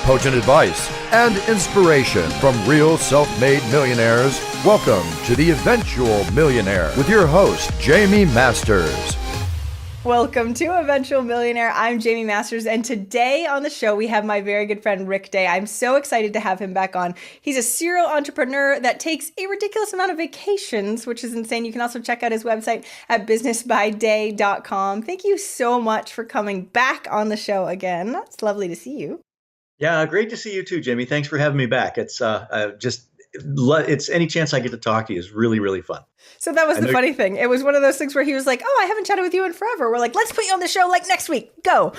potent advice, and inspiration from real self-made millionaires. Welcome to The Eventual Millionaire with your host, Jaime Masters. Welcome to Eventual Millionaire. I'm Jaime Masters, and today on the show we have my very good friend Rick Day. I'm so excited to have him back on. He's a serial entrepreneur that takes a ridiculous amount of vacations, which is insane. You can also check out his website at businessbyday.com. Thank you so much for coming back on the show again. It's lovely to see you. Yeah, great to see you too, Jimmy. Thanks for having me back. It's any chance I get to talk to you is really, really fun. So that was the funny thing. It was one of those things where he was like, "Oh, I haven't chatted with you in forever." We're like, "Let's put you on the show like next week. Go."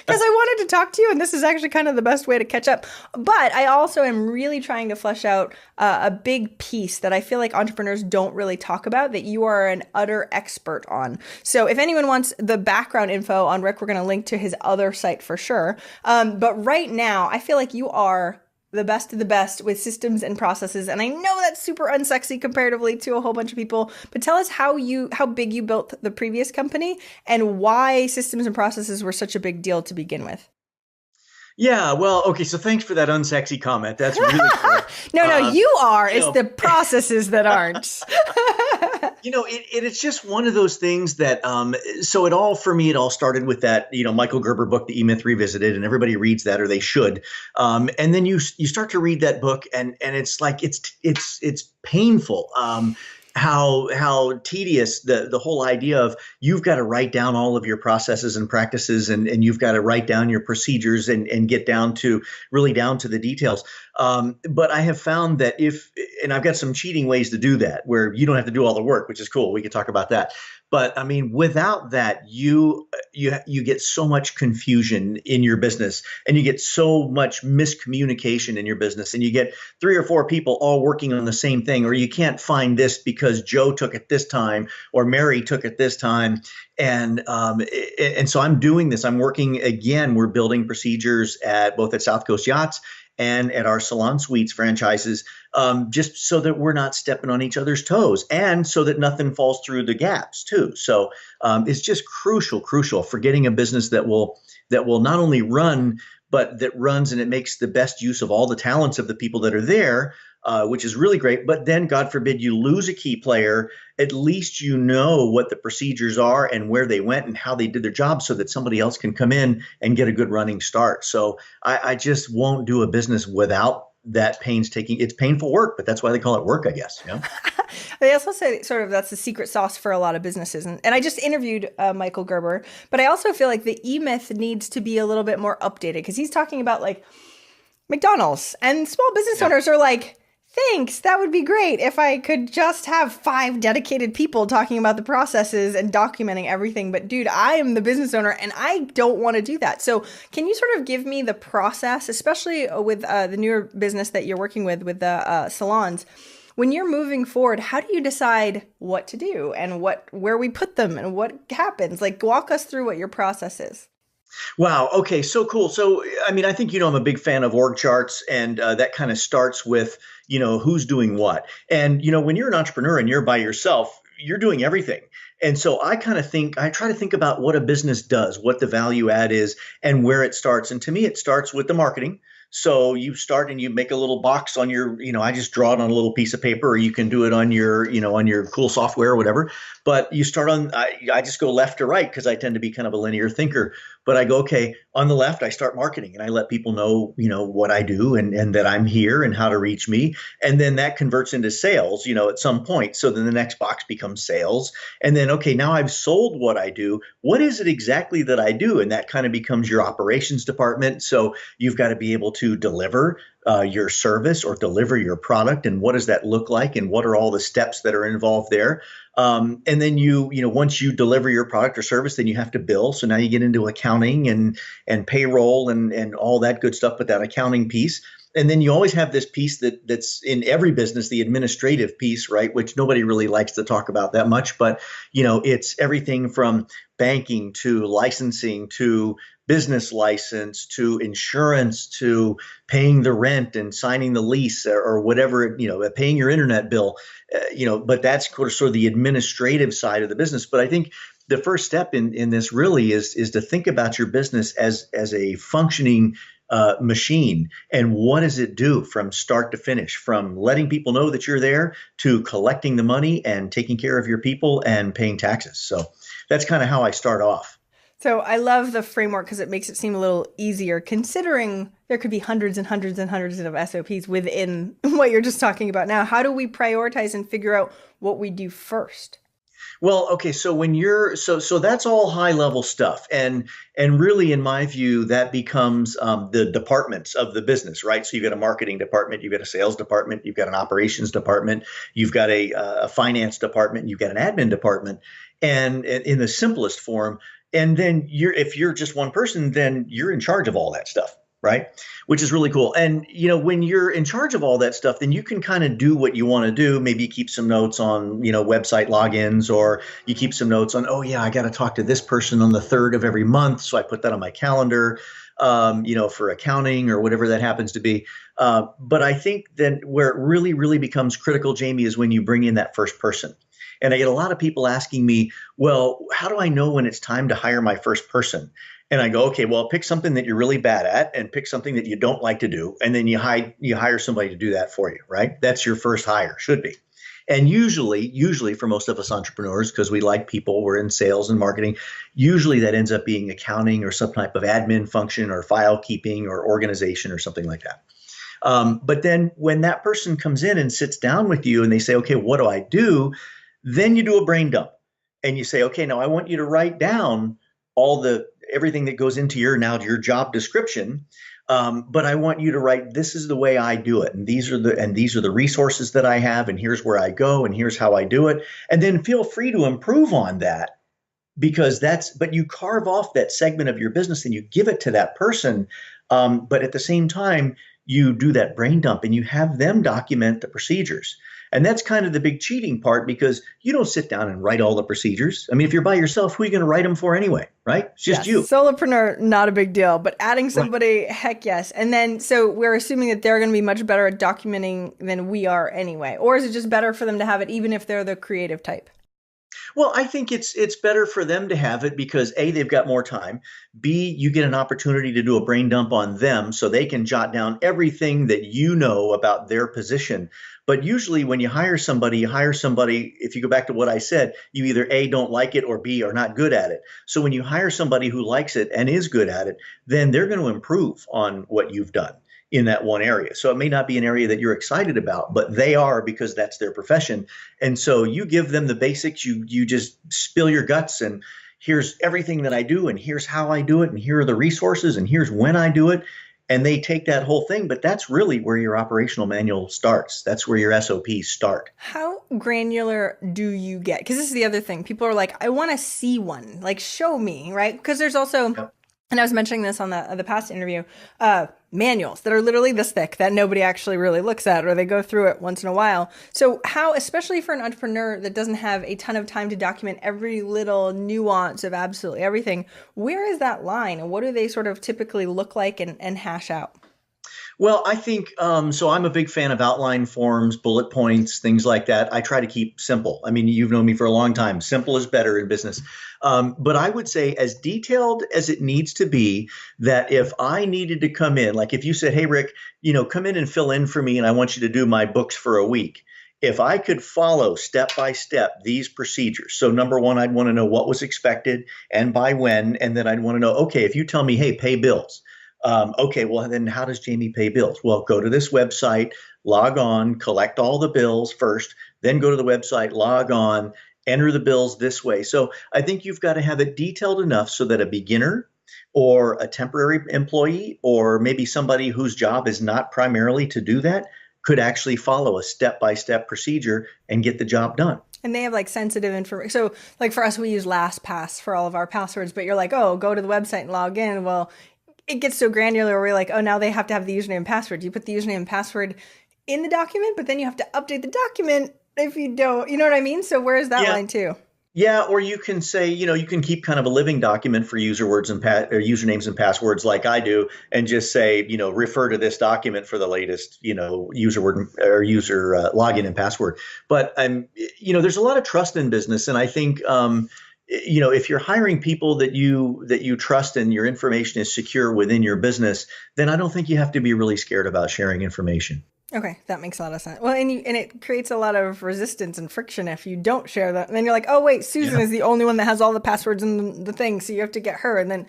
Because I wanted to talk to you, and this is actually kind of the best way to catch up. But I also am really trying to flesh out a big piece that I feel like entrepreneurs don't really talk about that you are an utter expert on. So if anyone wants the background info on Rick, we're going to link to his other site for sure. But right now, I feel like you are the best of the best with systems and processes. And I know that's super unsexy comparatively to a whole bunch of people, but tell us how big you built the previous company and why systems and processes were such a big deal to begin with. Yeah, well, okay, so thanks for that unsexy comment. That's really cool. No, you are. It's the processes that aren't. It's just one of those things that, it all started with that, Michael Gerber book, The E-Myth Revisited, and everybody reads that, or they should. And then you start to read that book and it's like, it's painful. How tedious the whole idea of you've got to write down all of your processes and practices and you've got to write down your procedures and get down to the details. But I have found that and I've got some cheating ways to do that where you don't have to do all the work, which is cool. We can talk about that. But I mean, without that, you get so much confusion in your business and you get so much miscommunication in your business and you get 3 or 4 people all working on the same thing, or you can't find this because Joe took it this time or Mary took it this time. And so I'm doing this. I'm working again. We're building procedures both at South Coast Yachts and at our Salon Suites franchises, just so that we're not stepping on each other's toes and so that nothing falls through the gaps too. So it's just crucial for getting a business that will not only run, but that runs and it makes the best use of all the talents of the people that are there, which is really great. But then, God forbid, you lose a key player, at least you know what the procedures are and where they went and how they did their job so that somebody else can come in and get a good running start. So I just won't do a business without that painstaking. It's painful work, but that's why they call it work, I guess. They also say sort of that's the secret sauce for a lot of businesses. And I just interviewed Michael Gerber, but I also feel like the E-Myth needs to be a little bit more updated because he's talking about like McDonald's and small business owners are like, thanks, that would be great if I could just have 5 dedicated people talking about the processes and documenting everything. But dude, I am the business owner and I don't want to do that. So can you sort of give me the process, especially with the newer business that you're working with the salons? When you're moving forward, how do you decide what to do and where we put them and what happens? Like, walk us through what your process is. Wow. Okay. So cool. So, I mean, I think, I'm a big fan of org charts and that kind of starts with, who's doing what. And, when you're an entrepreneur and you're by yourself, you're doing everything. And so I try to think about what a business does, what the value add is and where it starts. And to me, it starts with the marketing. So you start and you make a little box on your, I just draw it on a little piece of paper, or you can do it on your, on your cool software or whatever. But you start I just go left to right because I tend to be kind of a linear thinker. But I go, okay, on the left, I start marketing and I let people know, what I do and that I'm here and how to reach me. And then that converts into sales, at some point. So then the next box becomes sales. And then, okay, now I've sold what I do. What is it exactly that I do? And that kind of becomes your operations department. So you've got to be able to deliver your service or deliver your product. And what does that look like? And what are all the steps that are involved there? And then once you deliver your product or service, then you have to bill. So now you get into accounting and payroll and all that good stuff with that accounting piece. And then you always have this piece that's in every business, the administrative piece, right? Which nobody really likes to talk about that much, but it's everything from banking to licensing to business license to insurance to paying the rent and signing the lease or whatever, paying your internet bill, but that's sort of the administrative side of the business. But I think the first step in this really is to think about your business as a functioning machine, and what does it do from start to finish, from letting people know that you're there to collecting the money and taking care of your people and paying taxes. So that's kind of how I start off. So I love the framework because it makes it seem a little easier, considering there could be hundreds and hundreds and hundreds of SOPs within what you're just talking about now. How do we prioritize and figure out what we do first? Well, okay, so when you're so that's all high level stuff, and really, in my view, that becomes the departments of the business, right? So you've got a marketing department, you've got a sales department, you've got an operations department, you've got a finance department, you've got an admin department, and in the simplest form, and then if you're just one person, then you're in charge of all that stuff. Right? Which is really cool. And, when you're in charge of all that stuff, then you can kind of do what you want to do. Maybe you keep some notes on, website logins, or you keep some notes on, oh yeah, I got to talk to this person on the 3rd of every month. So I put that on my calendar, for accounting or whatever that happens to be. But I think that where it really, really becomes critical, Jamie, is when you bring in that first person. And I get a lot of people asking me, well, how do I know when it's time to hire my first person? And I go, okay, well, pick something that you're really bad at and pick something that you don't like to do. And then you hire somebody to do that for you, right? That's your first hire, should be. And usually for most of us entrepreneurs, because we like people, we're in sales and marketing, usually that ends up being accounting or some type of admin function or file keeping or organization or something like that. But then when that person comes in and sits down with you and they say, okay, what do I do? Then you do a brain dump and you say, okay, now I want you to write down everything that goes into your job description. But I want you to write, this is the way I do it. And these are the resources that I have. And here's where I go. And here's how I do it. And then feel free to improve on that, because but you carve off that segment of your business and you give it to that person. But at the same time, you do that brain dump and you have them document the procedures. And that's kind of the big cheating part, because you don't sit down and write all the procedures. I mean, if you're by yourself, who are you going to write them for anyway, right? It's just you. Solopreneur, not a big deal, but adding somebody, right. Heck yes. And then, so we're assuming that they're going to be much better at documenting than we are anyway. Or is it just better for them to have it even if they're the creative type? Well, I think it's better for them to have it because A, they've got more time. B, you get an opportunity to do a brain dump on them so they can jot down everything that you know about their position. But usually when you hire somebody, if you go back to what I said, you either A, don't like it, or B, are not good at it. So when you hire somebody who likes it and is good at it, then they're going to improve on what you've done in that one area. So it may not be an area that you're excited about, but they are, because that's their profession. And so you give them the basics, you just spill your guts, and here's everything that I do, and here's how I do it, and here are the resources, and here's when I do it. And they take that whole thing, but that's really where your operational manual starts. That's where your SOPs start. How granular do you get? Because this is the other thing. People are like, I want to see one, like show me, right? Because there's also... Yep. And I was mentioning this on the past interview, manuals that are literally this thick that nobody actually really looks at, or they go through it once in a while. So how, especially for an entrepreneur that doesn't have a ton of time to document every little nuance of absolutely everything, where is that line, and what do they sort of typically look like and hash out? Well, I think, so I'm a big fan of outline forms, bullet points, things like that. I try to keep simple. I mean, you've known me for a long time. Simple is better in business. But I would say as detailed as it needs to be, that if I needed to come in, like if you said, hey, Rick, come in and fill in for me, and I want you to do my books for a week. If I could follow step by step these procedures. So number one, I'd want to know what was expected and by when. And then I'd want to know, okay, if you tell me, hey, pay bills. Okay, well, then how does Jaime pay bills? Well, go to this website, log on, collect all the bills first, then go to the website, log on, enter the bills this way. So I think you've got to have it detailed enough so that a beginner or a temporary employee, or maybe somebody whose job is not primarily to do that, could actually follow a step-by-step procedure and get the job done. And they have like sensitive information. So like for us, we use LastPass for all of our passwords, but you're like, oh, go to the website and log in. Well, it gets so granular where we're like, oh, now they have to have the username and password. You put the username and password in the document, but then you have to update the document if you don't, you know what I mean? So where is that line too? Yeah, or you can say, you can keep kind of a living document for usernames and passwords like I do, and just say, refer to this document for the latest, user word or user login and password. But there's a lot of trust in business, and I think if you're hiring people that you trust and your information is secure within your business, then I don't think you have to be really scared about sharing information. Okay, that makes a lot of sense. Well, and it creates a lot of resistance and friction if you don't share that. And then you're like, oh wait, Susan is the only one that has all the passwords and the thing, so you have to get her. And then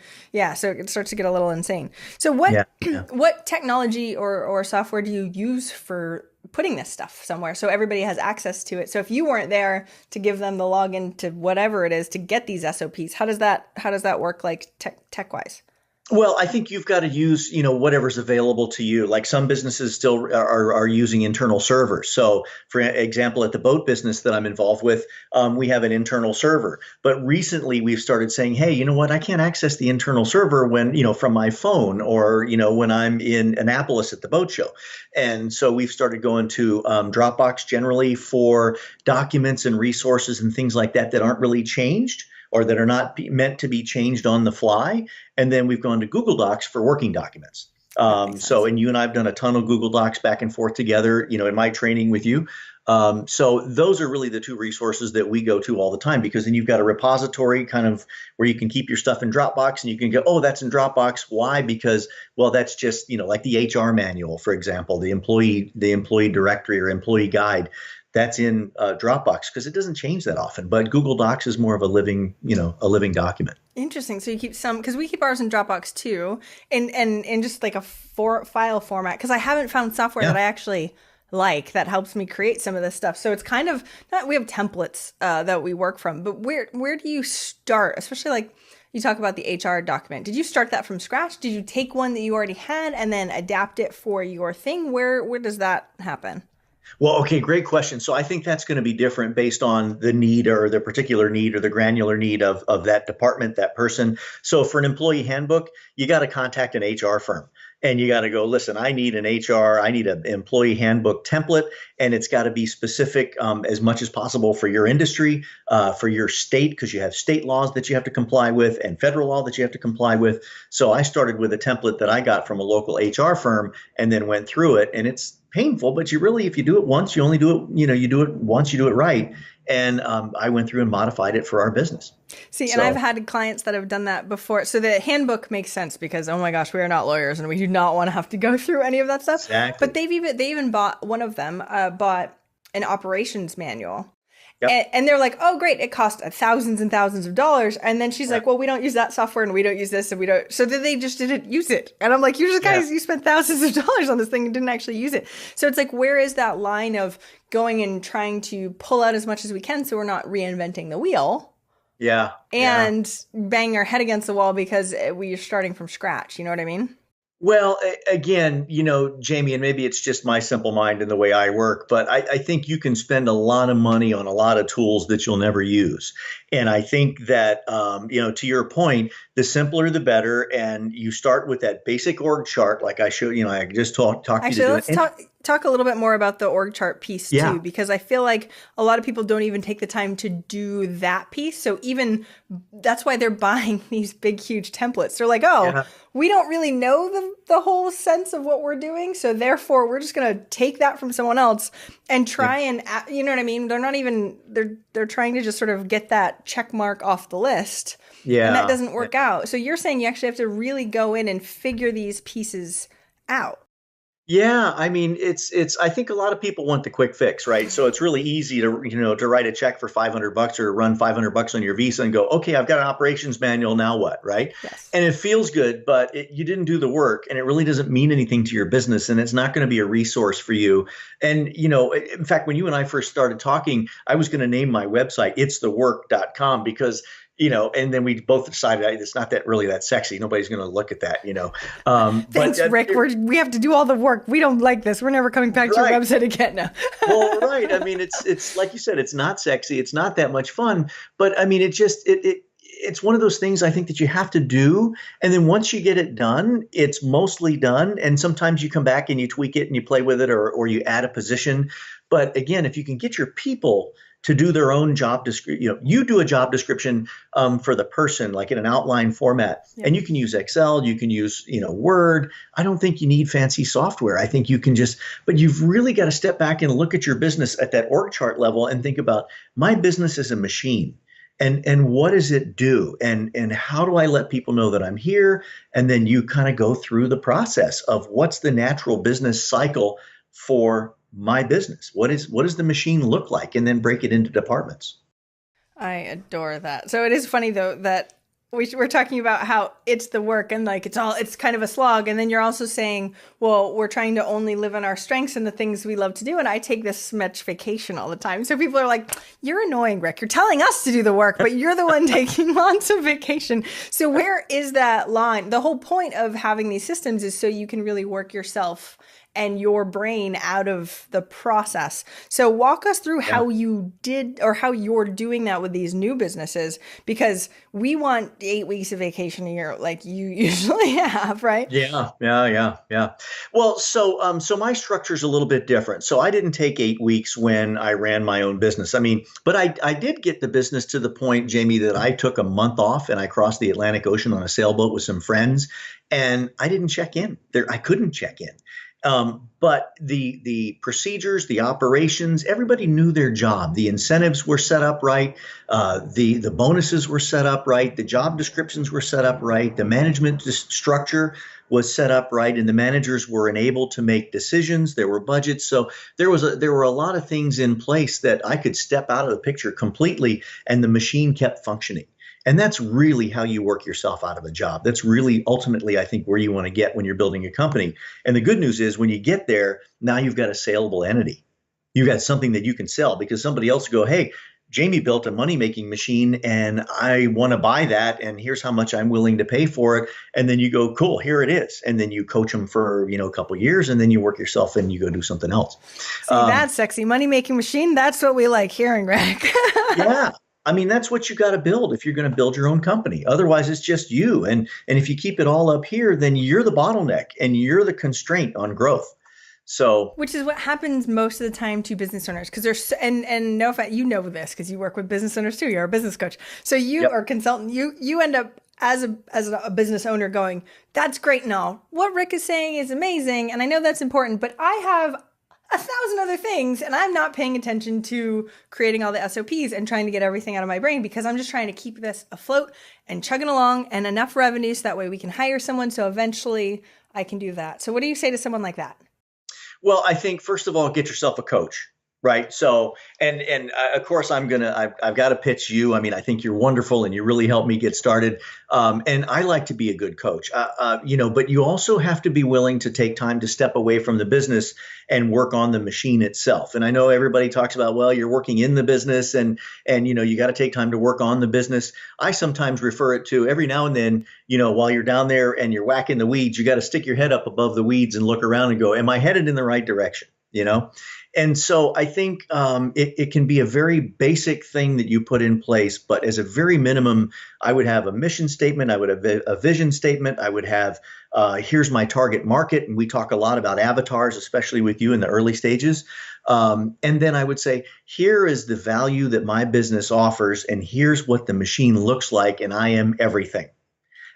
so it starts to get a little insane. So what technology or software do you use for putting this stuff somewhere so everybody has access to it? So if you weren't there to give them the login to whatever it is to get these SOPs, how does that work, like tech wise? Well, I think you've got to use, whatever's available to you. Like some businesses still are using internal servers. So for example, at the boat business that I'm involved with, we have an internal server. But recently we've started saying, hey, you know what? I can't access the internal server when, from my phone or, when I'm in Annapolis at the boat show. And so we've started going to Dropbox generally for documents and resources and things like that aren't really changed, or that are not meant to be changed on the fly. And then we've gone to Google Docs for working documents. And you and I have done a ton of Google Docs back and forth together, in my training with you. So those are really the two resources that we go to all the time, because then you've got a repository kind of where you can keep your stuff in Dropbox and you can go, oh, that's in Dropbox. Why? Because, well, that's just, like the HR manual, for example, the employee directory or employee guide. That's in Dropbox because it doesn't change that often. But Google Docs is more of a living document. Interesting. So you keep some, because we keep ours in Dropbox too, and just like a file format, because I haven't found software that I actually like that helps me create some of this stuff. So it's kind of not, we have templates that we work from, but where do you start? Especially like you talk about the HR document. Did you start that from scratch? Did you take one that you already had and then adapt it for your thing? Where does that happen? Well, okay, great question. So I think that's going to be different based on the need or the particular need or the granular need of that department, that person. So for an employee handbook, you got to contact an HR firm and you got to go, listen, I need an employee handbook template, and it's got to be specific as much as possible for your industry, for your state, because you have state laws that you have to comply with and federal law that you have to comply with. So I started with a template that I got from a local HR firm and then went through it, and it's painful, but if you do it once, you only do it, you do it once, you do it right. And I went through and modified it for our business. See, and I've had clients that have done that before. So the handbook makes sense because, oh my gosh, we are not lawyers and we do not want to have to go through any of that stuff. Exactly. But they even bought, one of them bought an operations manual. Yep. And they're like, oh, great, it cost thousands and thousands of dollars. And then she's like, well, we don't use that software and we don't use this and we don't. So then they just didn't use it. And I'm like, you just guys, you spent thousands of dollars on this thing and didn't actually use it. So it's like, where is that line of going and trying to pull out as much as we can so we're not reinventing the wheel? Yeah. And bang our head against the wall because we're starting from scratch. You know what I mean? Well, again, Jaime, and maybe it's just my simple mind and the way I work, but I think you can spend a lot of money on a lot of tools that you'll never use. And I think that, to your point, the simpler, the better. And you start with that basic org chart, like I showed, I just talked to you. Actually, let's talk a little bit more about the org chart piece too, because I feel like a lot of people don't even take the time to do that piece. So even that's why they're buying these big, huge templates. They're like, we don't really know the whole sense of what we're doing. So therefore we're just going to take that from someone else and try and, you know what I mean? They're not even, they're trying to just sort of get that check mark off the list. Yeah. And that doesn't work out. So you're saying you actually have to really go in and figure these pieces out. Yeah, I mean, I think a lot of people want the quick fix, right? So it's really easy to, to write a check for $500 or run $500 on your Visa and go, okay, I've got an operations manual, now what, right? Yes. And it feels good, but you didn't do the work and it really doesn't mean anything to your business and it's not going to be a resource for you. And, in fact, when you and I first started talking, I was going to name my website, itsthework.com, because and then we both decided it's not that sexy. Nobody's going to look at that, Thanks, Rick. We have to do all the work. We don't like this. We're never coming back to your website again now. Well, right. I mean, it's like you said, it's not sexy. It's not that much fun. But I mean, it's one of those things I think that you have to do. And then once you get it done, it's mostly done. And sometimes you come back and you tweak it and you play with it or you add a position. But again, if you can get your people to do their own job description, you do a job description for the person, like in an outline format, and you can use Excel, you can use, Word. I don't think you need fancy software. I think you can but you've really got to step back and look at your business at that org chart level and think about my business as a machine. and what does it do? And how do I let people know that I'm here? And then you kind of go through the process of what's the natural business cycle for my business? What does the machine look like? And then break it into departments. I adore that. So it is funny though that we're talking about how it's the work and like it's kind of a slog. And then you're also saying, well, we're trying to only live on our strengths and the things we love to do. And I take this much vacation all the time. So people are like, you're annoying, Rick. You're telling us to do the work, but you're the one taking lots of vacation. So where is that line? The whole point of having these systems is so you can really work yourself and your brain out of the process. So walk us through how you did or how you're doing that with these new businesses, because we want 8 weeks of vacation a year like you usually have, right? Yeah. Well, so my structure is a little bit different. So I didn't take 8 weeks when I ran my own business. I mean, but I did get the business to the point, Jamie, that I took a month off and I crossed the Atlantic Ocean on a sailboat with some friends, and I didn't check in there. I couldn't check in. But the procedures, the operations, everybody knew their job. The incentives were set up right. The bonuses were set up right. The job descriptions were set up right. The management structure was set up right, and the managers were enabled to make decisions. There were budgets, so there were a lot of things in place that I could step out of the picture completely, and the machine kept functioning. And that's really how you work yourself out of a job. That's really ultimately, I think, where you want to get when you're building a company. And the good news is when you get there, now you've got a saleable entity. You've got something that you can sell, because somebody else will go, hey, Jamie built a money-making machine and I want to buy that, and here's how much I'm willing to pay for it. And then you go, cool, here it is. And then you coach them for, a couple of years, and then you work yourself and you go do something else. See, that's sexy. Money-making machine. That's what we like hearing, Rick. Yeah. I mean, that's what you got to build if you're going to build your own company. Otherwise, it's just you. And if you keep it all up here, then you're the bottleneck and you're the constraint on growth. So, which is what happens most of the time to business owners, because there's and no offense, you know this because you work with business owners too. You're a business coach, so you are consultant. You end up as a business owner going, that's great and all. What Rick is saying is amazing, and I know that's important, but I have 1,000 other things, and I'm not paying attention to creating all the SOPs and trying to get everything out of my brain, because I'm just trying to keep this afloat and chugging along and enough revenue so that way we can hire someone. So eventually I can do that. So what do you say to someone like that? Well, I think first of all, get yourself a coach. Right. So, and of course, I've got to pitch you. I mean, I think you're wonderful and you really helped me get started. And I like to be a good coach, but you also have to be willing to take time to step away from the business and work on the machine itself. And I know everybody talks about, well, you're working in the business and you got to take time to work on the business. I sometimes refer it to every now and then, while you're down there and you're whacking the weeds, you got to stick your head up above the weeds and look around and go, am I headed in the right direction? And so I think it can be a very basic thing that you put in place, but as a very minimum, I would have a mission statement, I would have a vision statement, I would have here's my target market, and we talk a lot about avatars, especially with you in the early stages. And then I would say, here is the value that my business offers, and here's what the machine looks like, and I am everything.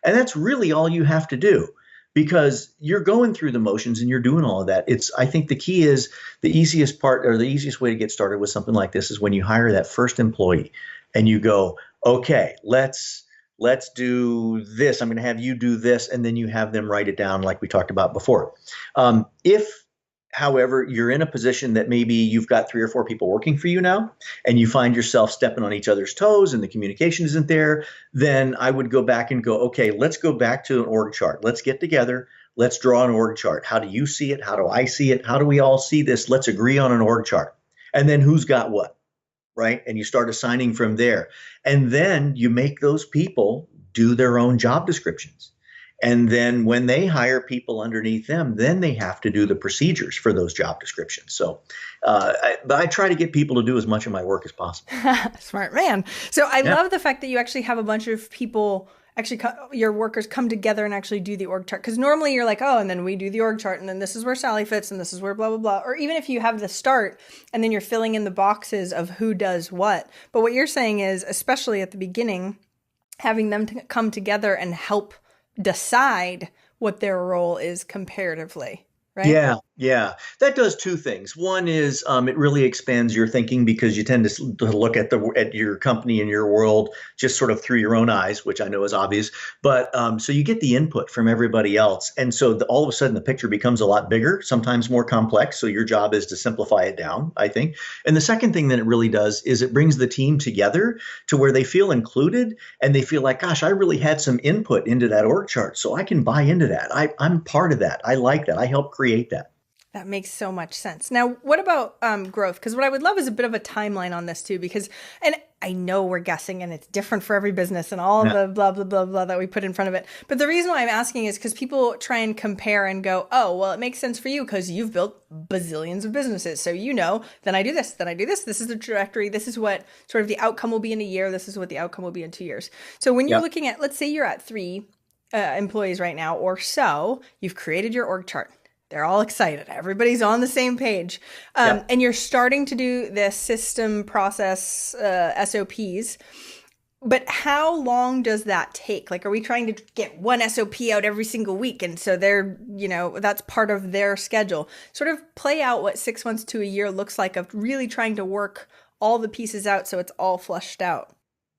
And that's really all you have to do. Because you're going through the motions and you're doing all of that. I think the key is the easiest part, or the easiest way to get started with something like this is when you hire that first employee and you go, okay, let's do this. I'm going to have you do this. And then you have them write it down like we talked about before. However, you're in a position that maybe you've got 3 or 4 people working for you now, and you find yourself stepping on each other's toes and the communication isn't there, then I would go back and go, okay, let's go back to an org chart. Let's get together. Let's draw an org chart. How do you see it? How do I see it? How do we all see this? Let's agree on an org chart. And then who's got what, right? And you start assigning from there. And then you make those people do their own job descriptions. And then when they hire people underneath them, then they have to do the procedures for those job descriptions. So, but I try to get people to do as much of my work as possible. Smart man. So I love the fact that you actually have a bunch of people, your workers come together and actually do the org chart. Because normally you're like, oh, and then we do the org chart, and then this is where Sally fits, and this is where blah, blah, blah. Or even if you have the start, and then you're filling in the boxes of who does what. But what you're saying is, especially at the beginning, having them come together and help decide what their role is comparatively, right? Yeah, that does two things. One is it really expands your thinking because you tend to look at the at your company and your world just sort of through your own eyes, which I know is obvious. But so you get the input from everybody else, and so all of a sudden the picture becomes a lot bigger, sometimes more complex. So your job is to simplify it down, I think. And the second thing that it really does is it brings the team together to where they feel included and they feel like, gosh, I really had some input into that org chart, so I can buy into that. I'm part of that. I like that. I helped create that. That makes so much sense. Now, what about growth? Because what I would love is a bit of a timeline on this too, because, and I know we're guessing and it's different for every business and all Yeah. the blah, blah, blah, blah that we put in front of it. But the reason why I'm asking is because people try and compare and go, oh, well, it makes sense for you because you've built bazillions of businesses. So, then I do this, then I do this. This is the trajectory. This is what sort of the outcome will be in a year. This is what the outcome will be in 2 years. So when you're Yeah. looking at, let's say you're at 3 employees right now or so, you've created your org chart. They're all excited. Everybody's on the same page. Yeah. And you're starting to do this system process SOPs. But how long does that take? Like, are we trying to get one SOP out every single week? And so that's part of their schedule. Sort of play out what 6 months to a year looks like of really trying to work all the pieces out so it's all flushed out.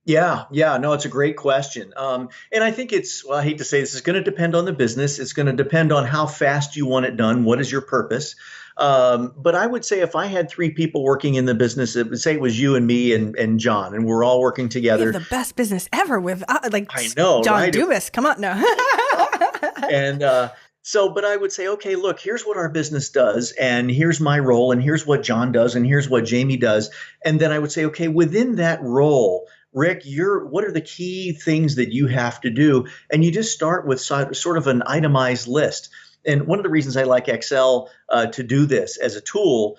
Yeah, no, it's a great question. And I think well, I hate to say this, is going to depend on the business. It's going to depend on how fast you want it done. What is your purpose? But I would say if I had 3 people working in the business, it would say it was you and me and John, and we're all working We together. have the best business ever with I know, John right? Dubas. Come on, no. And but I would say, okay, look, here's what our business does, and here's my role, and here's what John does, and here's what Jamie does. And then I would say, okay, within that role, Rick, what are the key things that you have to do? And you just start with sort of an itemized list. And one of the reasons I like Excel to do this as a tool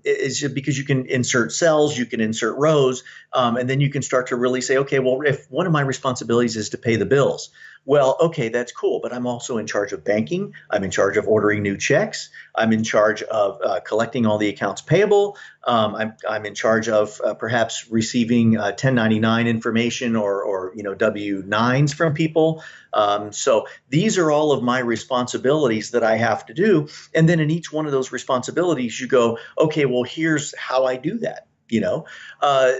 is just because you can insert cells, you can insert rows, and then you can start to really say, okay, well, if one of my responsibilities is to pay the bills, well, okay, that's cool, but I'm also in charge of banking. I'm in charge of ordering new checks. I'm in charge of collecting all the accounts payable. I'm in charge of perhaps receiving 1099 information or W-9s from people. So these are all of my responsibilities that I have to do. And then in each one of those responsibilities, you go, okay, well, here's how I do that.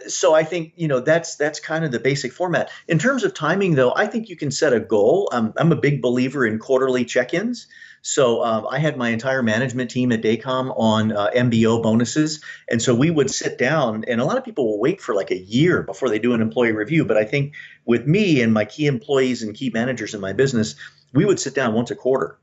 So I think, that's kind of the basic format. In terms of timing, though, I think you can set a goal. I'm a big believer in quarterly check-ins. So I had my entire management team at Daycom on MBO bonuses. And so we would sit down, and a lot of people will wait for like a year before they do an employee review. But I think with me and my key employees and key managers in my business, we would sit down once a quarter.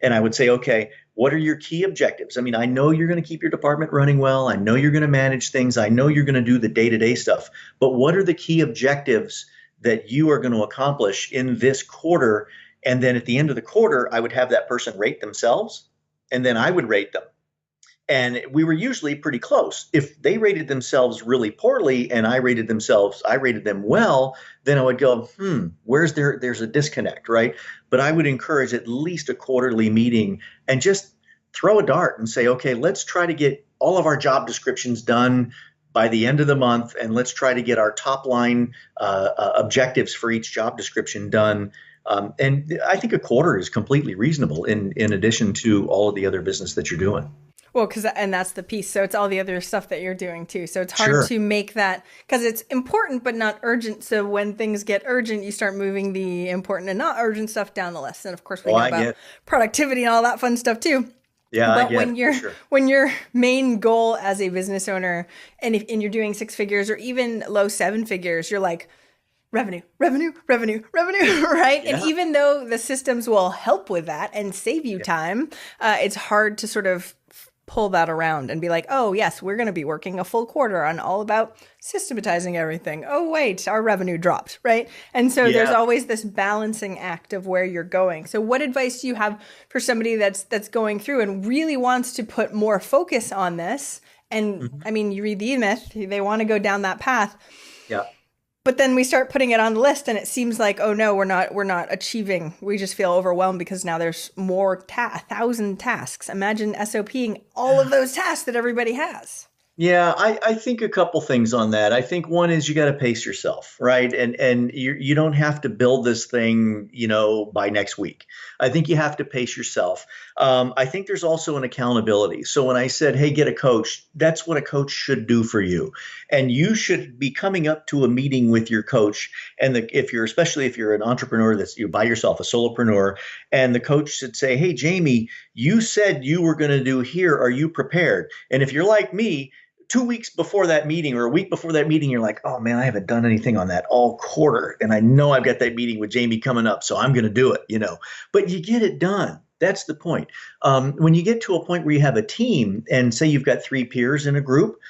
And I would say, okay, what are your key objectives? I mean, I know you're going to keep your department running well. I know you're going to manage things. I know you're going to do the day-to-day stuff. But what are the key objectives that you are going to accomplish in this quarter? And then at the end of the quarter, I would have that person rate themselves, and then I would rate them. And we were usually pretty close. If they rated themselves really poorly and I rated them well, then I would go, there's a disconnect, right? But I would encourage at least a quarterly meeting and just throw a dart and say, okay, let's try to get all of our job descriptions done by the end of the month. And let's try to get our top line objectives for each job description done. And I think a quarter is completely reasonable in addition to all of the other business that you're doing. Well, and that's the piece. So it's all the other stuff that you're doing too. So it's hard Sure. to make that, because it's important but not urgent. So when things get urgent, you start moving the important and not urgent stuff down the list. And of course, we know about productivity and all that fun stuff too. Yeah, but I get when your main goal as a business owner, and you're doing 6 figures or even low 7 figures, you're like, revenue, right? Yeah. And even though the systems will help with that and save you time, it's hard to sort of pull that around and be like, oh, yes, we're going to be working a full quarter on all about systematizing everything. Oh, wait, our revenue dropped, right? And so there's always this balancing act of where you're going. So what advice do you have for somebody that's going through and really wants to put more focus on this? And I mean, you read the E-Myth, they want to go down that path. Yeah. But then we start putting it on the list and it seems like, oh no, we're not achieving. We just feel overwhelmed because now there's more 1,000 tasks. Imagine SOPing all of those tasks that everybody has. Yeah, I think a couple things on that. I think one is you got to pace yourself, right? And you don't have to build this thing, by next week. I think you have to pace yourself. I think there's also an accountability. So when I said, hey, get a coach, that's what a coach should do for you. And you should be coming up to a meeting with your coach. And especially if you're an entrepreneur that's you by yourself, a solopreneur, and the coach should say, hey, Jamie, you said you were going to do here. Are you prepared? And if you're like me, 2 weeks before that meeting or a week before that meeting, you're like, oh man, I haven't done anything on that all quarter. And I know I've got that meeting with Jamie coming up, so I'm going to do it, but you get it done. That's the point. When you get to a point where you have a team and say you've got 3 peers in a group,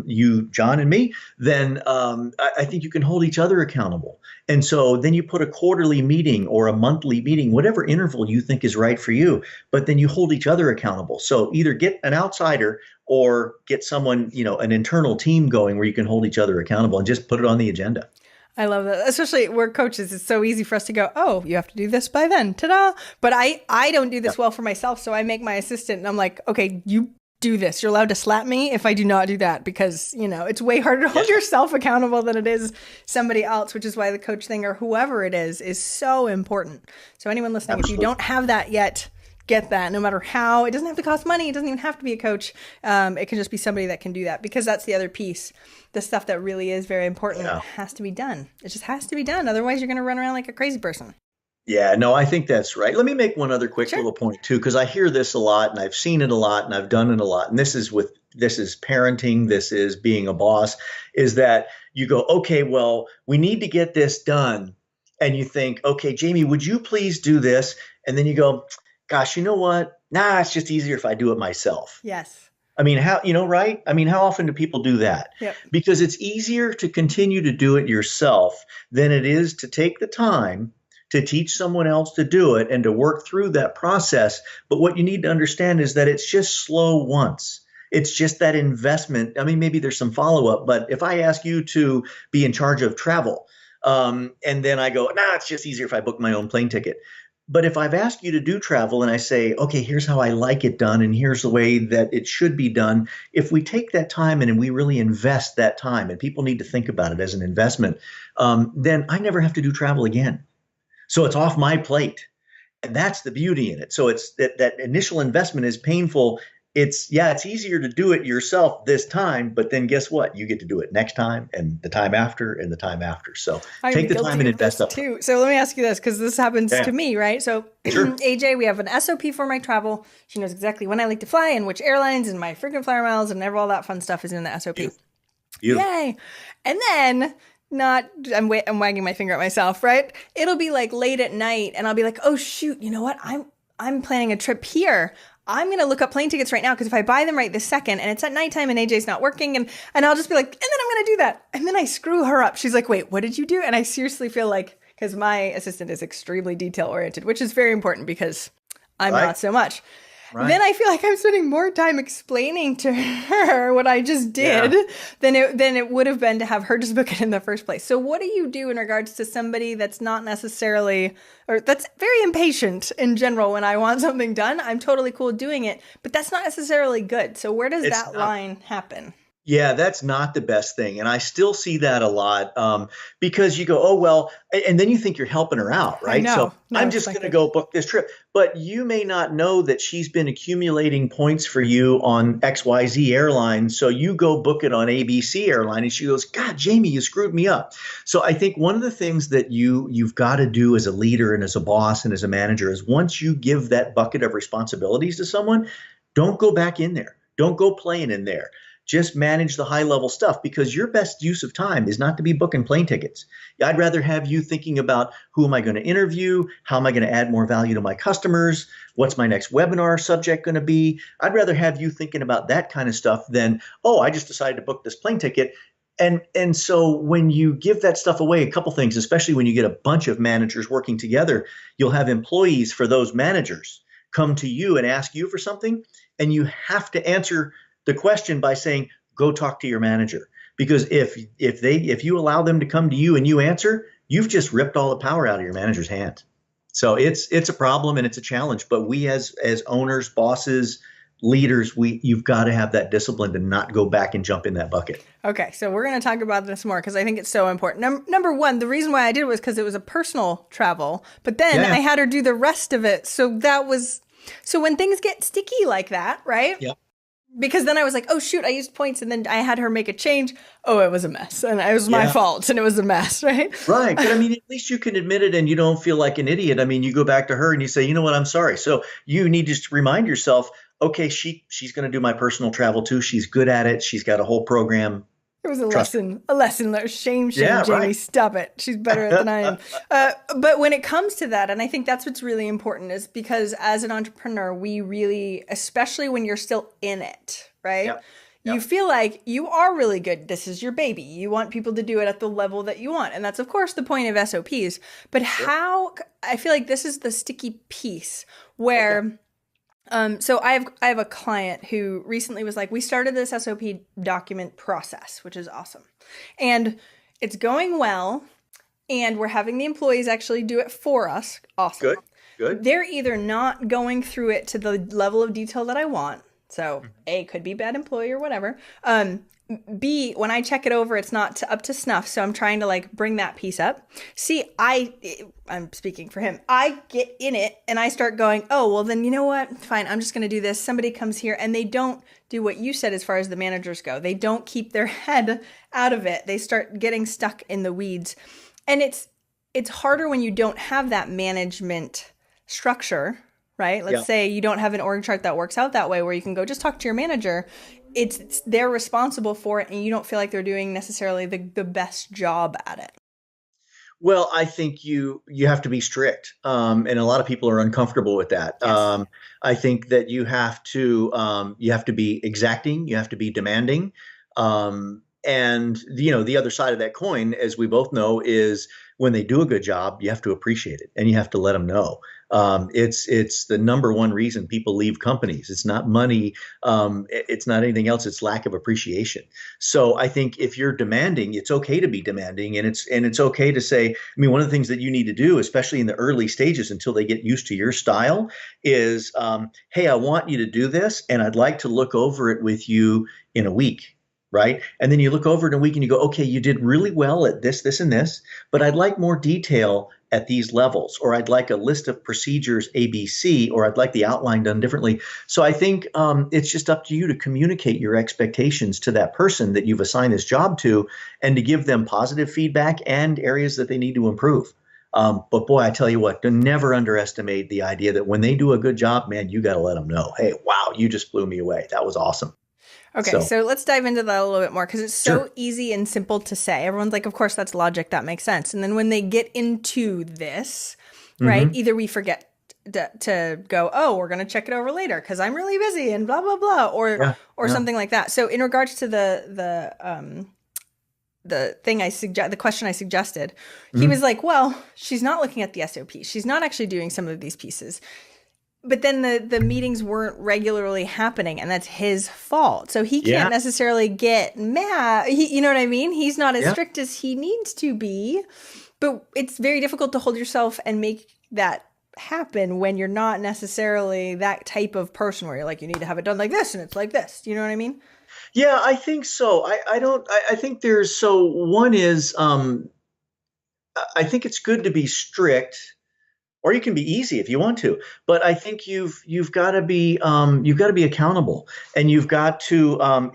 you, John, and me, then I think you can hold each other accountable. And so then you put a quarterly meeting or a monthly meeting, whatever interval you think is right for you, but then you hold each other accountable. So either get an outsider or get someone, an internal team going where you can hold each other accountable and just put it on the agenda. I love that. Especially we're coaches. It's so easy for us to go, oh, you have to do this by then. Ta-da. But I don't do this well for myself. So I make my assistant and I'm like, okay, you do this. You're allowed to slap me if I do not do that because, it's way harder to hold yourself accountable than it is somebody else, which is why the coach thing or whoever it is so important. So anyone listening, Absolutely. If you don't have that yet, get that. No matter how, it doesn't have to cost money. It doesn't even have to be a coach. It can just be somebody that can do that because that's the other piece. The stuff that really is very important has to be done. It just has to be done. Otherwise, you're going to run around like a crazy person. Yeah, no, I think that's right. Let me make one other quick little point too, because I hear this a lot and I've seen it a lot and I've done it a lot. And this is parenting. This is being a boss, is that you go, okay, well, we need to get this done. And you think, okay, Jamie, would you please do this? And then you go, gosh, you know what? Nah, it's just easier if I do it myself. Yes. I mean, right? I mean, how often do people do that? Yep. Because it's easier to continue to do it yourself than it is to take the time to teach someone else to do it and to work through that process. But what you need to understand is that it's just slow once. It's just that investment. I mean, maybe there's some follow-up, but if I ask you to be in charge of travel, and then I go, nah, it's just easier if I book my own plane ticket. But if I've asked you to do travel and I say, okay, here's how I like it done and here's the way that it should be done, if we take that time and we really invest that time, and people need to think about it as an investment, then I never have to do travel again. So it's off my plate. And that's the beauty in it. So it's that initial investment is painful. It's easier to do it yourself this time, but then guess what? You get to do it next time and the time after and the time after. So take the time and invest up. Too. So let me ask you this, because this happens to me, right? So sure. AJ, we have an SOP for my travel. She knows exactly when I like to fly and which airlines and my frequent flyer miles and all that fun stuff is in the SOP. Beautiful. Yay. And then I'm wagging my finger at myself, right? It'll be like late at night and I'll be like, oh shoot, you know what? I'm planning a trip here. I'm going to look up plane tickets right now because if I buy them right this second and it's at nighttime and AJ's not working and I'll just be like, and then I'm going to do that. And then I screw her up. She's like, wait, what did you do? And I seriously feel like, because my assistant is extremely detail oriented, which is very important because I'm not so much. Right. Then I feel like I'm spending more time explaining to her what I just did than it would have been to have her just book it in the first place. So what do you do in regards to somebody that's not necessarily, or that's very impatient in general when I want something done? I'm totally cool doing it, but that's not necessarily good. So where does that line happen? Yeah, that's not the best thing. And I still see that a lot because you go, oh, well, and then you think you're helping her out, right? So I'm just going to go book this trip. But you may not know that she's been accumulating points for you on XYZ airline. So you go book it on ABC airline. And she goes, God, Jamie, you screwed me up. So I think one of the things that you've got to do as a leader and as a boss and as a manager is once you give that bucket of responsibilities to someone, don't go back in there. Don't go playing in there. Just manage the high level stuff because your best use of time is not to be booking plane tickets. I'd rather have you thinking about who am I going to interview? How am I going to add more value to my customers? What's my next webinar subject going to be? I'd rather have you thinking about that kind of stuff than, oh, I just decided to book this plane ticket. And so when you give that stuff away, a couple things, especially when you get a bunch of managers working together, you'll have employees for those managers come to you and ask you for something, and you have to answer the question by saying, go talk to your manager. Because if you allow them to come to you and you answer, you've just ripped all the power out of your manager's hand. So it's a problem and it's a challenge. But we as owners, bosses, leaders, you've got to have that discipline to not go back and jump in that bucket. Okay, so we're going to talk about this more because I think it's so important. Number one, the reason why I did it was because it was a personal travel, but then I had her do the rest of it. So when things get sticky like that, right? Yep. Because then I was like, oh, shoot, I used points. And then I had her make a change. Oh, it was a mess. And it was my fault. And it was a mess, right? Right. But I mean, at least you can admit it and you don't feel like an idiot. I mean, you go back to her and you say, you know what, I'm sorry. So you need to just remind yourself, okay, she's going to do my personal travel too. She's good at it. She's got a whole program. It was a lesson learned. Shame, Yeah, Jamie. right. Stop it. She's better at it than I am. But when it comes to that, and I think that's what's really important is because as an entrepreneur, we really, especially when you're still in it, right? Yep. You feel like you are really good. This is your baby. You want people to do it at the level that you want. And that's, of course, the point of SOPs. But how, I feel like this is the sticky piece where... So I have a client who recently was like, we started this SOP document process, which is awesome. And it's going well. And we're having the employees actually do it for us. Awesome. Good. They're either not going through it to the level of detail that I want. So A, could be bad employee or whatever. B, when I check it over, it's not up to snuff. So I'm trying to like bring that piece up. C, I'm speaking for him. I get in it and I start going, oh, well then you know what? Fine. I'm just going to do this. Somebody comes here and they don't do what you said as far as the managers go. They don't keep their head out of it. They start getting stuck in the weeds. And it's harder when you don't have that management structure, right? Let's say you don't have an org chart that works out that way where you can go just talk to your manager. They're responsible for it and you don't feel like they're doing necessarily the best job at it. Well, I think you have to be strict, and a lot of people are uncomfortable with that. Yes. I think that you have to be exacting, you have to be demanding, and the other side of that coin, as we both know, is when they do a good job, you have to appreciate it and you have to let them know. It's the number one reason people leave companies. It's not money. It's not anything else. It's lack of appreciation. So I think if you're demanding, it's okay to be demanding, and it's okay to say, I mean, one of the things that you need to do, especially in the early stages until they get used to your style, is, hey, I want you to do this, and I'd like to look over it with you in a week. Right. And then you look over it in a week and you go, okay, you did really well at this, this, and this, but I'd like more detail at these levels, or I'd like a list of procedures ABC, or I'd like the outline done differently. So I think it's just up to you to communicate your expectations to that person that you've assigned this job to, and to give them positive feedback and areas that they need to improve. But boy, I tell you what, never underestimate the idea that when they do a good job, man, you got to let them know, hey, wow, you just blew me away. That was awesome. Okay, so let's dive into that a little bit more because it's so Sure. easy and simple to say. Everyone's like, of course, that's logic. That makes sense. And then when they get into this, right, either we forget to go, oh, we're going to check it over later because I'm really busy and blah, blah, blah, or something like that. So in regards to the question I suggested, he was like, well, she's not looking at the SOP. She's not actually doing some of these pieces. But then the meetings weren't regularly happening, and that's his fault. So he can't necessarily get mad. You know what I mean? He's not as strict as he needs to be. But it's very difficult to hold yourself and make that happen when you're not necessarily that type of person where you're like, you need to have it done like this, and it's like this. Do you know what I mean? Yeah, I think so. I think one is, I think it's good to be strict. Or you can be easy if you want to, but I think you've got to be accountable, and you've got to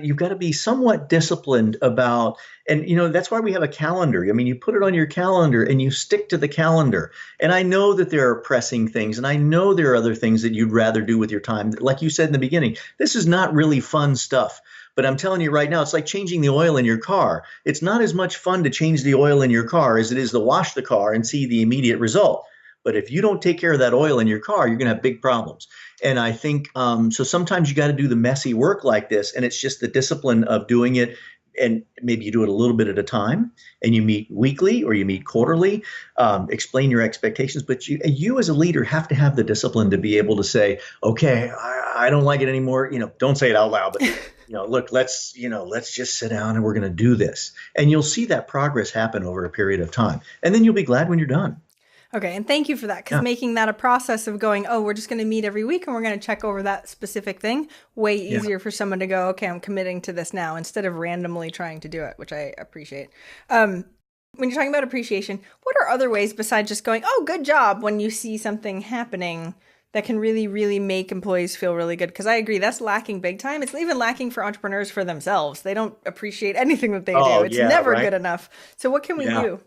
you've got to be somewhat disciplined about, and that's why we have a calendar. I mean, you put it on your calendar and you stick to the calendar. And I know that there are pressing things, and I know there are other things that you'd rather do with your time. Like you said in the beginning, this is not really fun stuff. But I'm telling you right now, it's like changing the oil in your car. It's not as much fun to change the oil in your car as it is to wash the car and see the immediate result. But if you don't take care of that oil in your car, you're going to have big problems. And I think so sometimes you got to do the messy work like this, and it's just the discipline of doing it. And maybe you do it a little bit at a time, and you meet weekly or you meet quarterly, explain your expectations. But you as a leader have to have the discipline to be able to say, okay, I don't like it anymore. Don't say it out loud, but look, let's just sit down and we're going to do this. And you'll see that progress happen over a period of time. And then you'll be glad when you're done. Okay, and thank you for that, because Yeah. making that a process of going, oh, we're just going to meet every week and we're going to check over that specific thing, way Yeah. easier for someone to go, okay, I'm committing to this now, instead of randomly trying to do it, which I appreciate. When you're talking about appreciation, what are other ways besides just going, oh, good job, when you see something happening that can really, really make employees feel really good? Because I agree, that's lacking big time. It's even lacking for entrepreneurs for themselves. They don't appreciate anything that they do. Oh, It's yeah, never right. good enough. So what can we Yeah. do?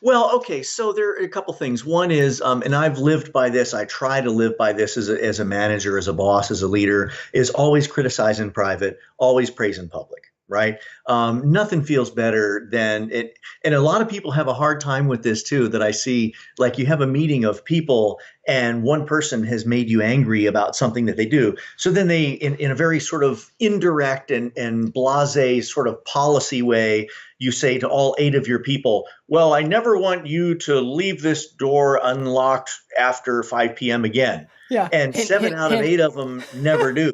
Well, okay, so there are a couple things. One is, and I've lived by this. I try to live by this as a manager, as a boss, as a leader, is always criticize in private, always praise in public. Right? Nothing feels better than it. And a lot of people have a hard time with this too. That I see, like you have a meeting of people, and one person has made you angry about something that they do. So then they, in a very sort of indirect and blasé sort of policy way, you say to all 8 of your people, well, I never want you to leave this door unlocked after 5 p.m. again. Yeah. And Hint, 7 hint, out of hint. 8 of them never do.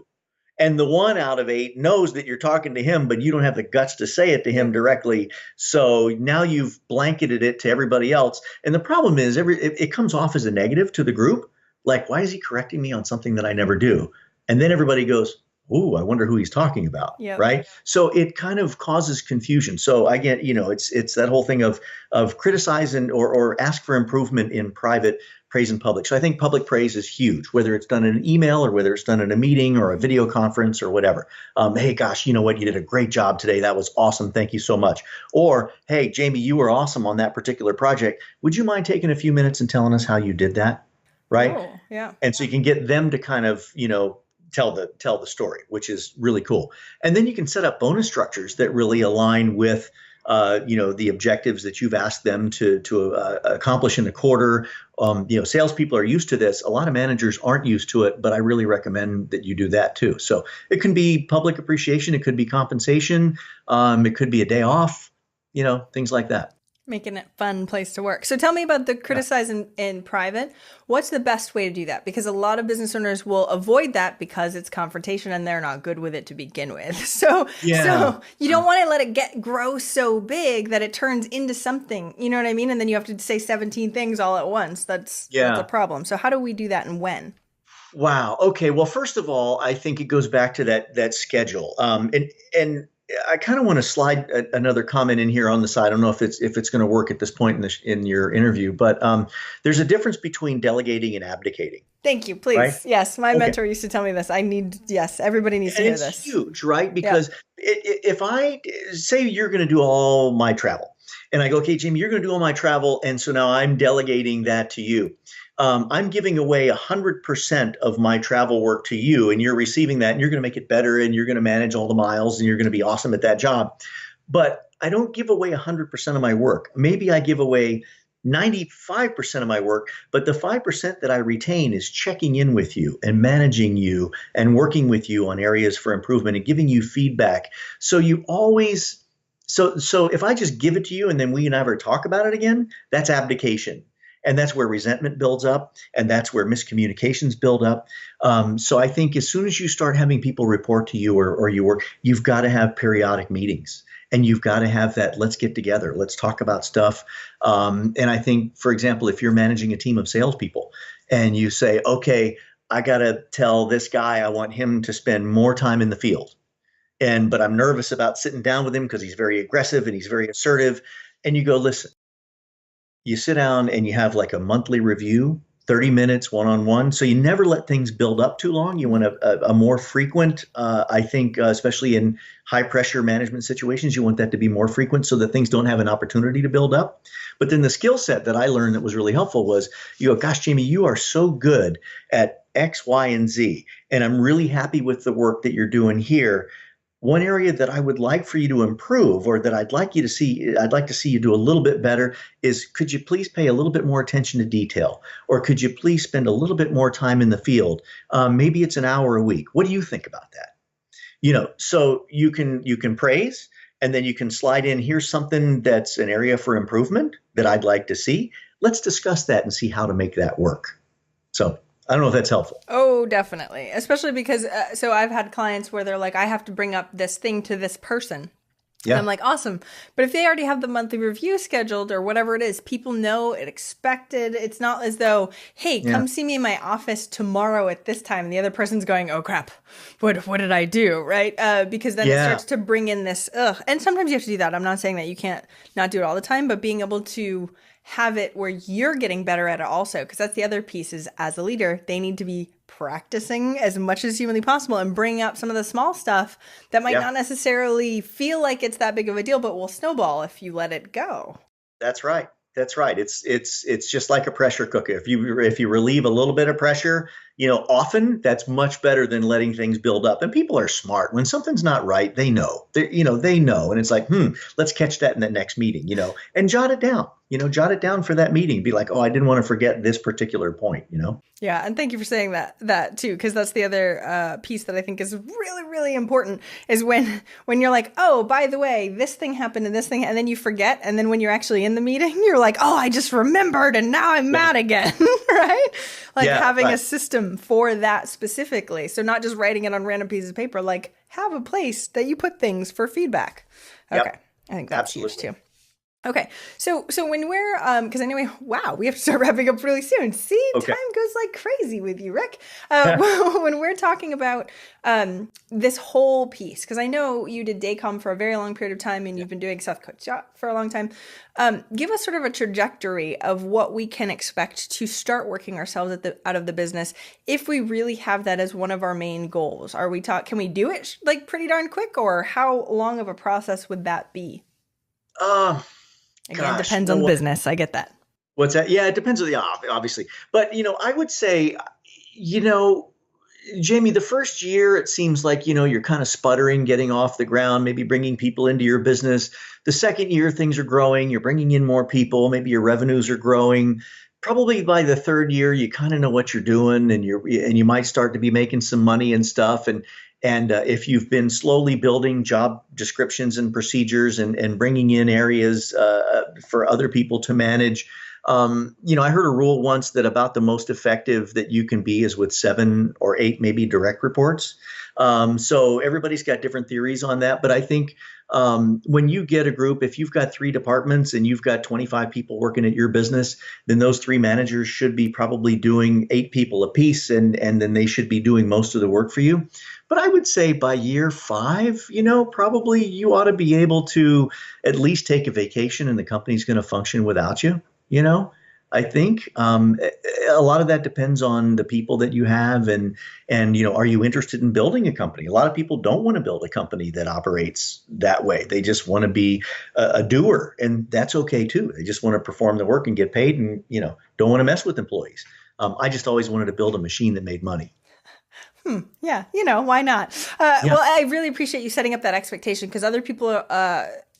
And the 1 out of 8 knows that you're talking to him, but you don't have the guts to say it to him directly. So now you've blanketed it to everybody else. And the problem is it comes off as a negative to the group. Like, why is he correcting me on something that I never do? And then everybody goes, ooh, I wonder who he's talking about. Yep. Right. So it kind of causes confusion. So again, it's that whole thing of criticize or ask for improvement in private, praise in public. So I think public praise is huge, whether it's done in an email or whether it's done in a meeting or a video conference or whatever. Hey, gosh, you know what? You did a great job today. That was awesome. Thank you so much. Or, hey, Jamie, you were awesome on that particular project. Would you mind taking a few minutes and telling us how you did that? Right. Oh, yeah. And so you can get them to kind of, tell the story, which is really cool. And then you can set up bonus structures that really align with the objectives that you've asked them to accomplish in a quarter. Salespeople are used to this. A lot of managers aren't used to it, but I really recommend that you do that too. So it can be public appreciation, it could be compensation, it could be a day off, things like that. Making it a fun place to work. So tell me about the criticize in private. What's the best way to do that? Because a lot of business owners will avoid that because it's confrontation and they're not good with it to begin with. So you don't want to let it grow so big that it turns into something, you know what I mean? And then you have to say 17 things all at once. That's a problem. So how do we do that, and when? Wow. Okay. Well, first of all, I think it goes back to that schedule. And I kind of want to slide another comment in here on the side. I don't know if it's going to work at this point in your interview, but there's a difference between delegating and abdicating. Thank you. Please. Right? Yes. My mentor used to tell me this. Everybody needs to hear this. It's huge, right? Because if I say you're going to do all my travel and I go, okay, Jamie, you're going to do all my travel. And so now I'm delegating that to you. I'm giving away 100% of my travel work to you, and you're receiving that, and you're going to make it better, and you're going to manage all the miles, and you're going to be awesome at that job. But I don't give away 100% of my work. Maybe I give away 95% of my work, but the 5% that I retain is checking in with you and managing you and working with you on areas for improvement and giving you feedback. So you always, so if I just give it to you and then we never talk about it again, that's abdication. And that's where resentment builds up, and that's where miscommunications build up. So I think as soon as you start having people report to you or you work, you've got to have periodic meetings, and you've got to have that, let's get together, let's talk about stuff. And I think, for example, if you're managing a team of salespeople and you say, okay, I got to tell this guy I want him to spend more time in the field, but I'm nervous about sitting down with him because he's very aggressive and he's very assertive. And you go, listen. You sit down and you have like a monthly review, 30 minutes one-on-one. So you never let things build up too long. You want a more frequent, I think, especially in high pressure management situations, you want that to be more frequent so that things don't have an opportunity to build up. But then the skill set that I learned that was really helpful was you go, gosh, Jamie, you are so good at X, Y, and Z. And I'm really happy with the work that you're doing here. One area that I would like for you to improve, or that I'd like to see you do a little bit better, is could you please pay a little bit more attention to detail, or could you please spend a little bit more time in the field? Maybe it's an hour a week. What do you think about that? So you can praise, and then you can slide in, here's something that's an area for improvement that I'd like to see. Let's discuss that and see how to make that work. So I don't know if that's helpful. Oh, definitely. Especially because, so I've had clients where they're like, I have to bring up this thing to this person. And I'm like, awesome. But if they already have the monthly review scheduled or whatever it is, people know it expected. It's not as though, hey, come see me in my office tomorrow at this time. And the other person's going, oh, crap. What did I do? Right? Because then it starts to bring in this, ugh. And sometimes you have to do that. I'm not saying that you can't not do it all the time, but being able to have it where you're getting better at it also. Because that's the other piece is as a leader, they need to be practicing as much as humanly possible and bring up some of the small stuff that might not necessarily feel like it's that big of a deal, but will snowball if you let it go. That's right. That's right. It's just like a pressure cooker. If you relieve a little bit of pressure, often that's much better than letting things build up. And people are smart. When something's not right, they know. They know. And it's like, let's catch that in the next meeting, and jot it down. Jot it down for that meeting. Be like, oh, I didn't want to forget this particular point, Yeah. And thank you for saying that too, because that's the other piece that I think is really, really important is when you're like, oh, by the way, this thing happened and this thing, and then you forget. And then when you're actually in the meeting, you're like, oh, I just remembered and now I'm mad again. Right? Like having a system for that specifically. So not just writing it on random pieces of paper, like have a place that you put things for feedback. Okay. Yep. I think that's huge too. Okay. So when we're, because anyway, wow, we have to start wrapping up really soon. See, time goes like crazy with you, Rick. When we're talking about this whole piece, because I know you did Daycom for a very long period of time and you've been doing self-coach for a long time. Give us sort of a trajectory of what we can expect to start working ourselves out of the business if we really have that as one of our main goals. Can we do it like pretty darn quick, or how long of a process would that be? Again, depends on the business. I get that. What's that? Yeah, it depends on obviously. But, I would say, Jamie, the first year, it seems like, you're kind of sputtering, getting off the ground, maybe bringing people into your business. The second year, things are growing. You're bringing in more people. Maybe your revenues are growing. Probably by the third year, you kind of know what you're doing, and you might start to be making some money and stuff. And if you've been slowly building job descriptions and procedures and bringing in areas for other people to manage, I heard a rule once that about the most effective that you can be is with 7 or 8 maybe direct reports. So everybody's got different theories on that. But I think when you get a group, if you've got 3 departments and you've got 25 people working at your business, then those 3 managers should be probably doing 8 people a piece, and then they should be doing most of the work for you. But I would say by year 5, probably you ought to be able to at least take a vacation and the company's going to function without you. I think a lot of that depends on the people that you have and are you interested in building a company? A lot of people don't want to build a company that operates that way. They just want to be a doer, and that's okay too. They just want to perform the work and get paid and, don't want to mess with employees. I just always wanted to build a machine that made money. Yeah. Why not? Well, I really appreciate you setting up that expectation, because other people,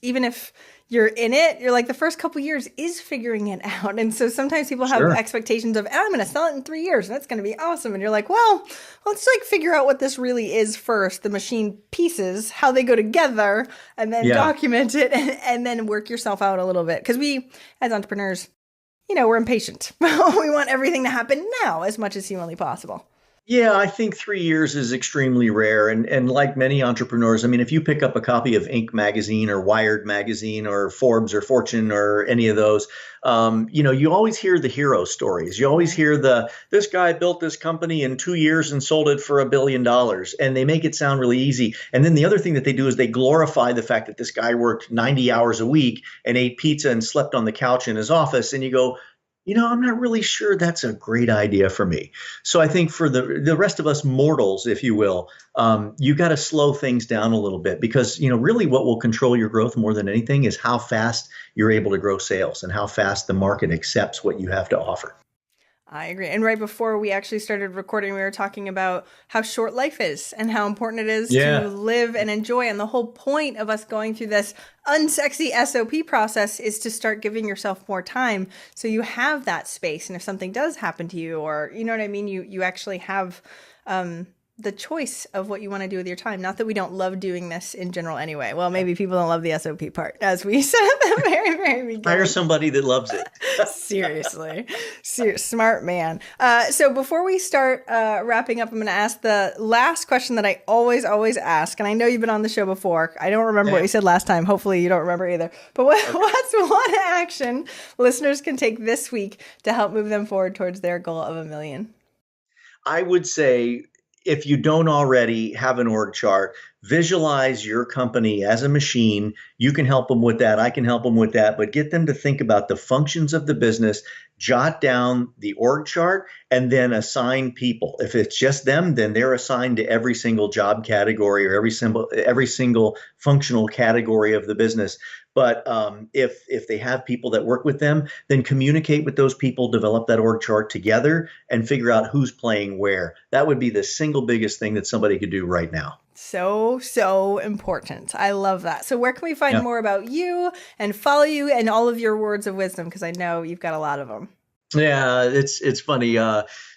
even if you're in it, you're like the first couple years is figuring it out. And so sometimes people have expectations of, I'm going to sell it in 3 years and that's going to be awesome. And you're like, well, let's figure out what this really is first, the machine pieces, how they go together, and then document it and then work yourself out a little bit. Because we, as entrepreneurs, we're impatient. We want everything to happen now as much as humanly possible. Yeah, I think 3 years is extremely rare. And like many entrepreneurs, I mean, if you pick up a copy of Inc. magazine or Wired magazine or Forbes or Fortune or any of those, you always hear the hero stories. You always hear this guy built this company in 2 years and sold it for $1 billion. And they make it sound really easy. And then the other thing that they do is they glorify the fact that this guy worked 90 hours a week and ate pizza and slept on the couch in his office. And you go, I'm not really sure that's a great idea for me. So I think for the rest of us mortals, if you will, you got to slow things down a little bit, because, really what will control your growth more than anything is how fast you're able to grow sales and how fast the market accepts what you have to offer. I agree. And right before we actually started recording, we were talking about how short life is and how important it is to live and enjoy. And the whole point of us going through this unsexy SOP process is to start giving yourself more time so you have that space. And if something does happen to you, or you know what I mean, you actually have the choice of what you want to do with your time. Not that we don't love doing this in general anyway. Well, maybe people don't love the SOP part, as we said at the very, very beginning. Hire somebody that loves it. Seriously. Smart man. So before we start wrapping up, I'm going to ask the last question that I always ask. And I know you've been on the show before. I don't remember what you said last time. Hopefully you don't remember either. But what's one action listeners can take this week to help move them forward towards their goal of $1 million? I would say, if you don't already have an org chart, visualize your company as a machine. You can help them with that. I can help them with that. But get them to think about the functions of the business, jot down the org chart, and then assign people. If it's just them, then they're assigned to every single job category or every single functional category of the business. But if they have people that work with them, then communicate with those people, develop that org chart together, and figure out who's playing where. That would be the single biggest thing that somebody could do right now. So important. I love that. So where can we find more about you and follow you and all of your words of wisdom? Because I know you've got a lot of them. Yeah, it's funny.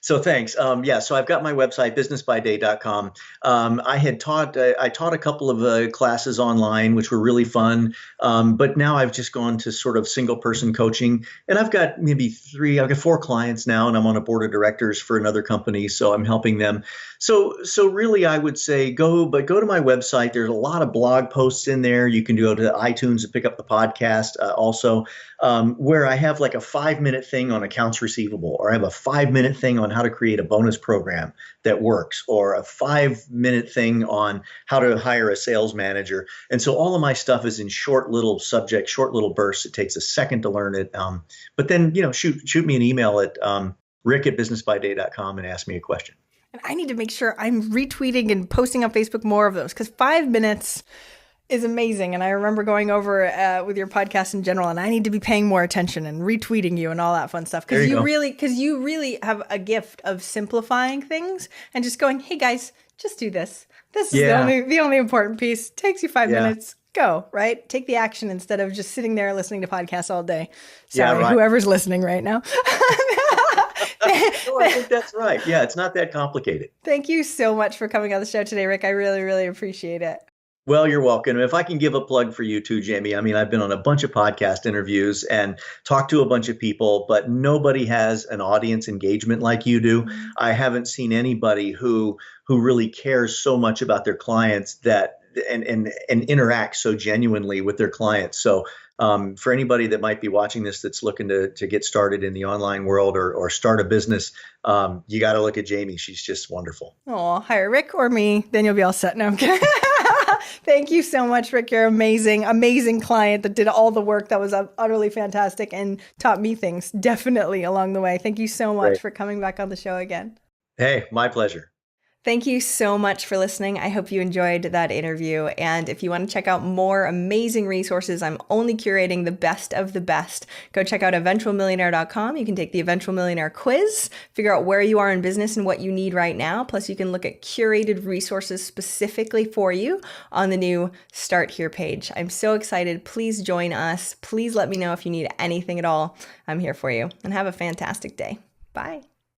So thanks. So I've got my website, businessbyday.com. I taught a couple of classes online, which were really fun. But now I've just gone to sort of single person coaching, and I've got I've got 4 clients now, and I'm on a board of directors for another company. So I'm helping them. So really, I would say go to my website. There's a lot of blog posts in there. You can go to iTunes and pick up the podcast also, where I have like a 5-minute thing on accounts receivable, or I have a 5-minute thing on how to create a bonus program that works, or a 5-minute thing on how to hire a sales manager. And so all of my stuff is in short little bursts. It takes a second to learn it. But then, shoot me an email at rick@businessbyday.com and ask me a question. And I need to make sure I'm retweeting and posting on Facebook more of those, because 5 minutes is amazing. And I remember going over with your podcast in general, and I need to be paying more attention and retweeting you and all that fun stuff. Because you really have a gift of simplifying things and just going, hey guys, just do this. This is the only important piece. Takes you 5 minutes. Go, right? Take the action instead of just sitting there listening to podcasts all day. Sorry, whoever's listening right now. No, I think that's right. Yeah, it's not that complicated. Thank you so much for coming on the show today, Rick. I really, really appreciate it. Well, you're welcome. If I can give a plug for you too, Jamie, I've been on a bunch of podcast interviews and talked to a bunch of people, but nobody has an audience engagement like you do. Mm-hmm. I haven't seen anybody who really cares so much about their clients that and interacts so genuinely with their clients. So for anybody that might be watching this that's looking to get started in the online world or start a business, you got to look at Jaime. She's just wonderful. Oh, hire Rick or me, then you'll be all set. No, I'm kidding. Thank you so much, Rick. You're amazing, amazing client that did all the work that was utterly fantastic and taught me things definitely along the way. Thank you so much for coming back on the show again. Hey, my pleasure. Thank you so much for listening. I hope you enjoyed that interview. And if you want to check out more amazing resources, I'm only curating the best of the best. Go check out eventualmillionaire.com. You can take the Eventual Millionaire quiz, figure out where you are in business and what you need right now. Plus, you can look at curated resources specifically for you on the new Start Here page. I'm so excited. Please join us. Please let me know if you need anything at all. I'm here for you. And have a fantastic day. Bye.